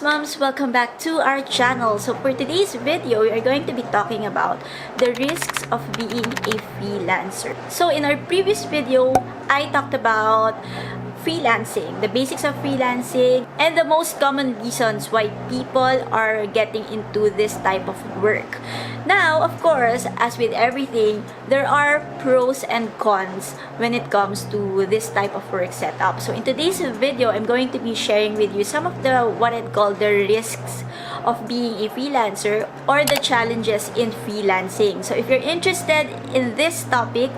Bossmoms, welcome back to our channel. So for today's video, we are going to be talking about the risks of being a freelancer. So in our previous video, I talked about freelancing, the basics of freelancing, and the most common reasons why people are getting into this type of work. Now, of course, as with everything, there are pros and cons when it comes to this type of work setup. So in today's video, I'm going to be sharing with you some of the what I'd call the risks of being a freelancer or the challenges in freelancing. So if you're interested in this topic,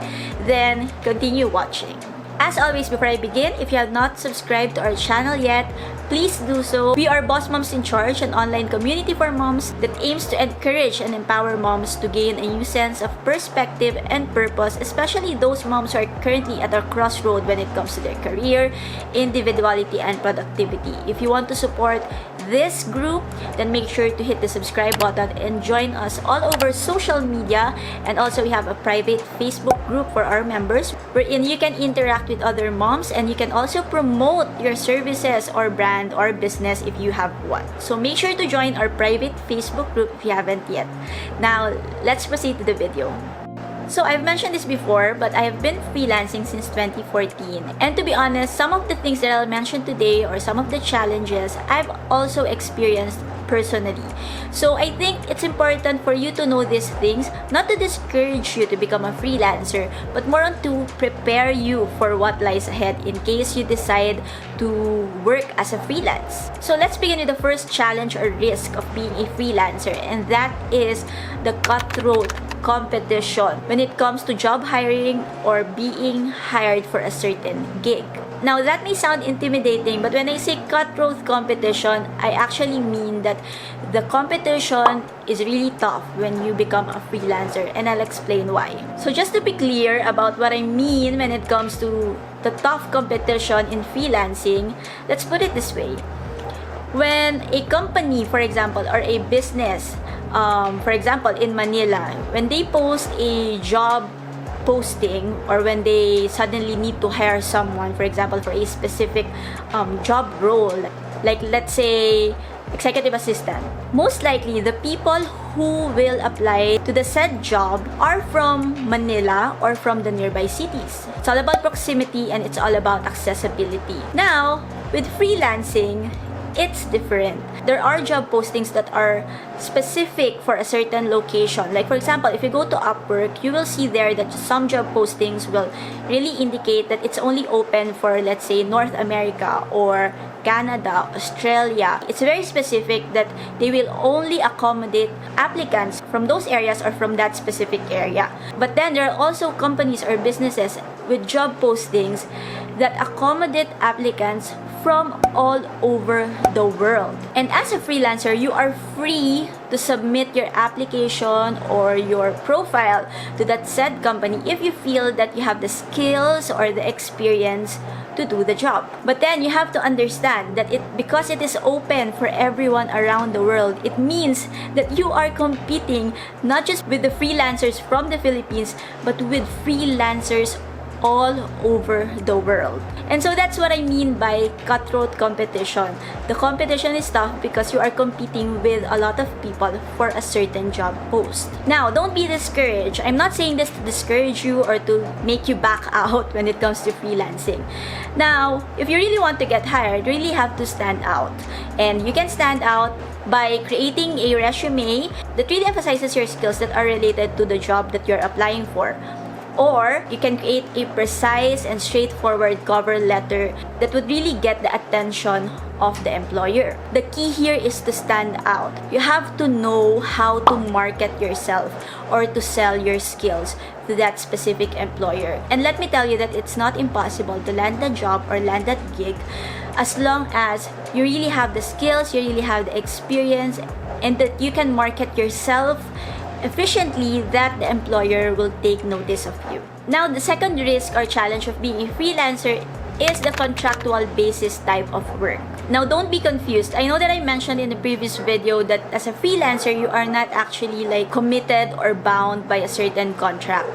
then continue watching. As always, before I begin, if you have not subscribed to our channel yet, please do so. We are Bossmoms in Charge, an online community for moms that aims to encourage and empower moms to gain a new sense of perspective and purpose, especially those moms who are currently at a crossroad when it comes to their career, individuality, and productivity. If you want to support this group, then make sure to hit the subscribe button and join us all over social media. And also, we have a private Facebook group for our members wherein you can interact with other moms and you can also promote your services or brand or business if you have one. So make sure to join our private Facebook group if you haven't yet. Now, let's proceed to the video. So I've mentioned this before, but I have been freelancing since 2014. And to be honest, some of the things that I'll mention today or some of the challenges I've also experienced personally. So I think it's important for you to know these things, not to discourage you to become a freelancer, but more on to prepare you for what lies ahead in case you decide to work as a freelance. So let's begin with the first challenge or risk of being a freelancer, and that is the cutthroat competition when it comes to job hiring or being hired for a certain gig. Now, that may sound intimidating, but when I say cutthroat competition, I actually mean that the competition is really tough when you become a freelancer, and I'll explain why. So just to be clear about what I mean when it comes to the tough competition in freelancing, let's put it this way. When a company, for example, or a business, for example, in Manila, when they post a job posting or when they suddenly need to hire someone, for example, for a specific job role, like let's say executive assistant, most likely the people who will apply to the said job are from Manila or from the nearby cities. It's all about proximity and it's all about accessibility. Now, with freelancing, it's different. There are job postings that are specific for a certain location. Like for example, if you go to Upwork, you will see there that some job postings will really indicate that it's only open for, let's say, North America or Canada, Australia. It's very specific that they will only accommodate applicants from those areas or from that specific area. But then there are also companies or businesses with job postings that accommodate applicants from all over the world. And as a freelancer, you are free to submit your application or your profile to that said company if you feel that you have the skills or the experience to do the job. But then you have to understand that because it is open for everyone around the world, it means that you are competing not just with the freelancers from the Philippines, but with freelancers all over the world. And so that's what I mean by cutthroat competition. The competition is tough because you are competing with a lot of people for a certain job post. Now, don't be discouraged. I'm not saying this to discourage you or to make you back out when it comes to freelancing. Now, if you really want to get hired, you really have to stand out. And you can stand out by creating a resume that really emphasizes your skills that are related to the job that you're applying for. Or you can create a precise and straightforward cover letter that would really get the attention of the employer. The key here is to stand out. You have to know how to market yourself or to sell your skills to that specific employer. And let me tell you that it's not impossible to land the job or land that gig as long as you really have the skills, you really have the experience, and that you can market yourself efficiently, that the employer will take notice of you. Now, the second risk or challenge of being a freelancer is the contractual basis type of work. Now, don't be confused. I know that I mentioned in the previous video that as a freelancer, you are not actually like committed or bound by a certain contract.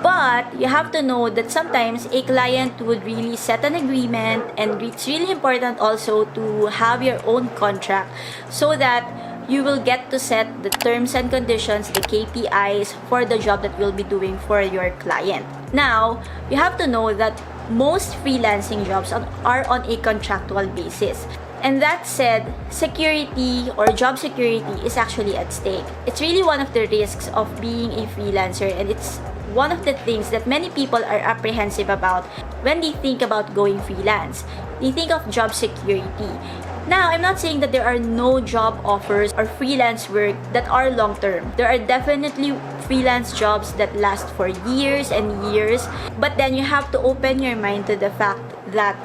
But you have to know that sometimes a client would really set an agreement, and it's really important also to have your own contract so that you will get to set the terms and conditions, the KPIs for the job that you'll be doing for your client. Now, you have to know that most freelancing jobs are on a contractual basis. And that said, security or job security is actually at stake. It's really one of the risks of being a freelancer, and it's one of the things that many people are apprehensive about when they think about going freelance. They think of job security. Now, I'm not saying that there are no job offers or freelance work that are long-term. There are definitely freelance jobs that last for years and years, but then you have to open your mind to the fact that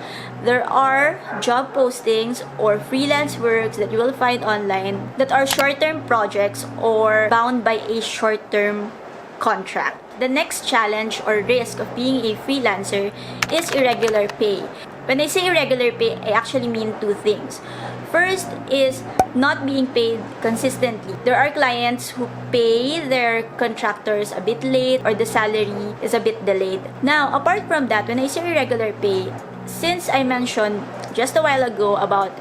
there are job postings or freelance works that you will find online that are short-term projects or bound by a short-term contract. The next challenge or risk of being a freelancer is irregular pay. When I say irregular pay, I actually mean two things. First is not being paid consistently. There are clients who pay their contractors a bit late or the salary is a bit delayed. Now, apart from that, when I say irregular pay, since I mentioned just a while ago about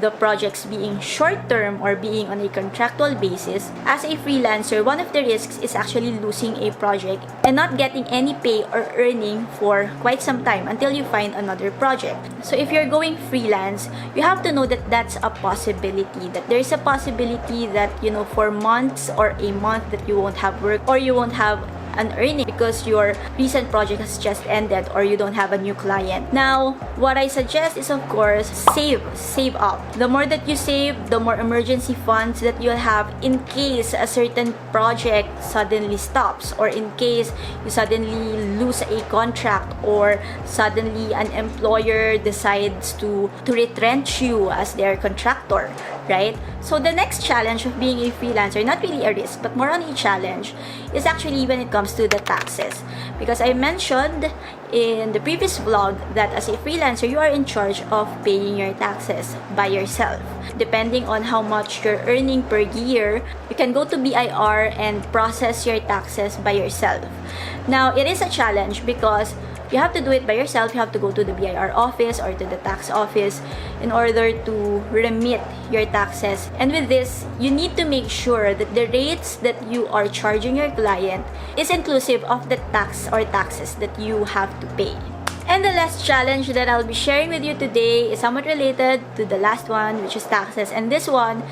the projects being short-term or being on a contractual basis, as a freelancer, one of the risks is actually losing a project and not getting any pay or earning for quite some time until you find another project. So if you're going freelance, you have to know that that's a possibility, that there's a possibility that, for months or a month that you won't have work or you won't have an earning because your recent project has just ended or you don't have a new client. Now, what I suggest is, of course, save up. The more that you save, the more emergency funds that you'll have in case a certain project suddenly stops, or in case you suddenly lose a contract, or suddenly an employer decides to retrench you as their contractor, right? So the next challenge of being a freelancer, not really a risk, but more on a challenge, is actually when it comes to the taxes. Because I mentioned in the previous vlog that as a freelancer, you are in charge of paying your taxes by yourself. Depending on how much you're earning per year, you can go to BIR and process your taxes by yourself. Now, it is a challenge because you have to do it by yourself. You have to go to the BIR office or to the tax office in order to remit your taxes. And with this, you need to make sure that the rates that you are charging your client is inclusive of the tax or taxes that you have to pay. And the last challenge that I'll be sharing with you today is somewhat related to the last one, which is taxes. And this one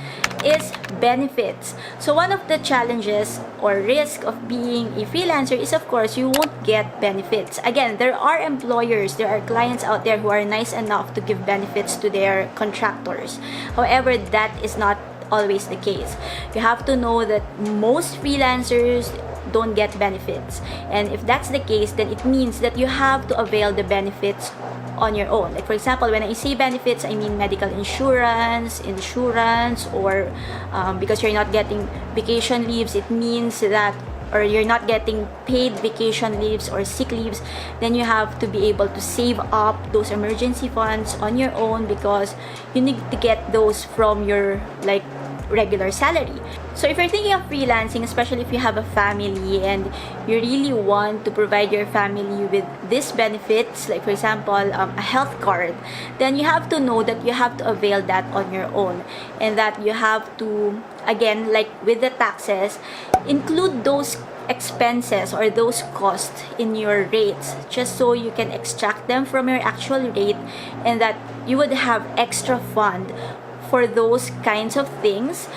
is benefits. So one of the challenges or risk of being a freelancer is, of course, you won't get benefits. Again, there are employers, there are clients out there who are nice enough to give benefits to their contractors. However, that is not always the case. You have to know that most freelancers don't get benefits, and if that's the case, then it means that you have to avail the benefits on your own. Like, for example, when I say benefits, I mean medical insurance, or because you're not getting vacation leaves, it means that, or you're not getting paid vacation leaves or sick leaves, then you have to be able to save up those emergency funds on your own, because you need to get those from your regular salary. So if you're thinking of freelancing, especially if you have a family and you really want to provide your family with these benefits, like for example, a health card, then you have to know that you have to avail that on your own, and that you have to, again, like with the taxes, include those expenses or those costs in your rates, just so you can extract them from your actual rate, and that you would have extra fund for those kinds of things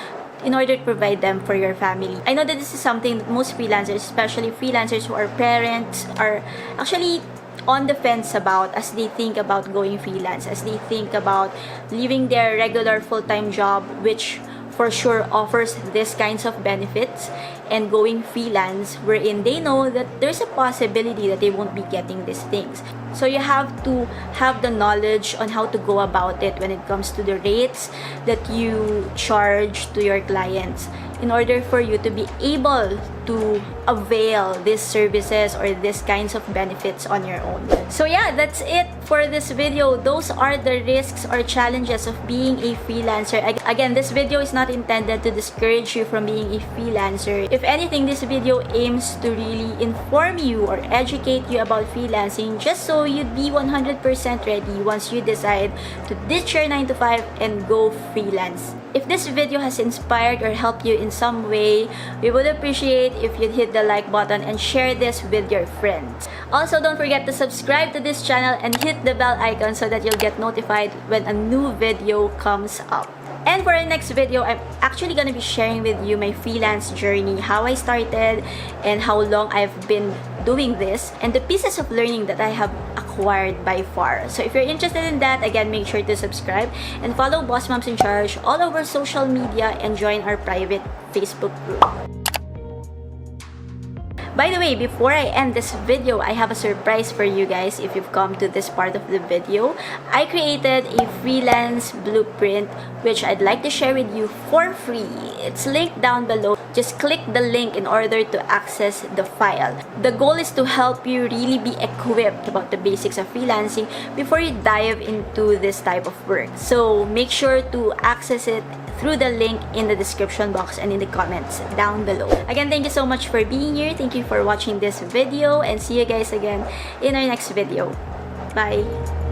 in order to provide them for your family. I know that this is something that most freelancers, especially freelancers who are parents, are actually on the fence about as they think about going freelance, as they think about leaving their regular full-time job, which for sure offers these kinds of benefits, and going freelance, wherein they know that there's a possibility that they won't be getting these things. So you have to have the knowledge on how to go about it when it comes to the rates that you charge to your clients, in order for you to be able to avail these services or these kinds of benefits on your own. So yeah, that's it for this video. Those are the risks or challenges of being a freelancer. Again, this video is not intended to discourage you from being a freelancer. If anything, this video aims to really inform you or educate you about freelancing, just so you'd be 100% ready once you decide to ditch your 9 to 5 and go freelance. If this video has inspired or helped you in some way, we would appreciate if you'd hit the like button and share this with your friends. Also, don't forget to subscribe to this channel and hit the bell icon so that you'll get notified when a new video comes up. And for our next video, I'm actually going to be sharing with you my freelance journey, how I started and how long I've been doing this, and the pieces of learning that I have acquired by far. So if you're interested in that, again, make sure to subscribe and follow Bossmoms in Charge all over social media and join our private Facebook group. By the way, before I end this video, I have a surprise for you guys if you've come to this part of the video. I created a freelance blueprint which I'd like to share with you for free. It's linked down below. Just click the link in order to access the file. The goal is to help you really be equipped about the basics of freelancing before you dive into this type of work. So make sure to access it through the link in the description box and in the comments down below. Again, thank you so much for being here. Thank you for watching this video, and see you guys again in our next video. Bye!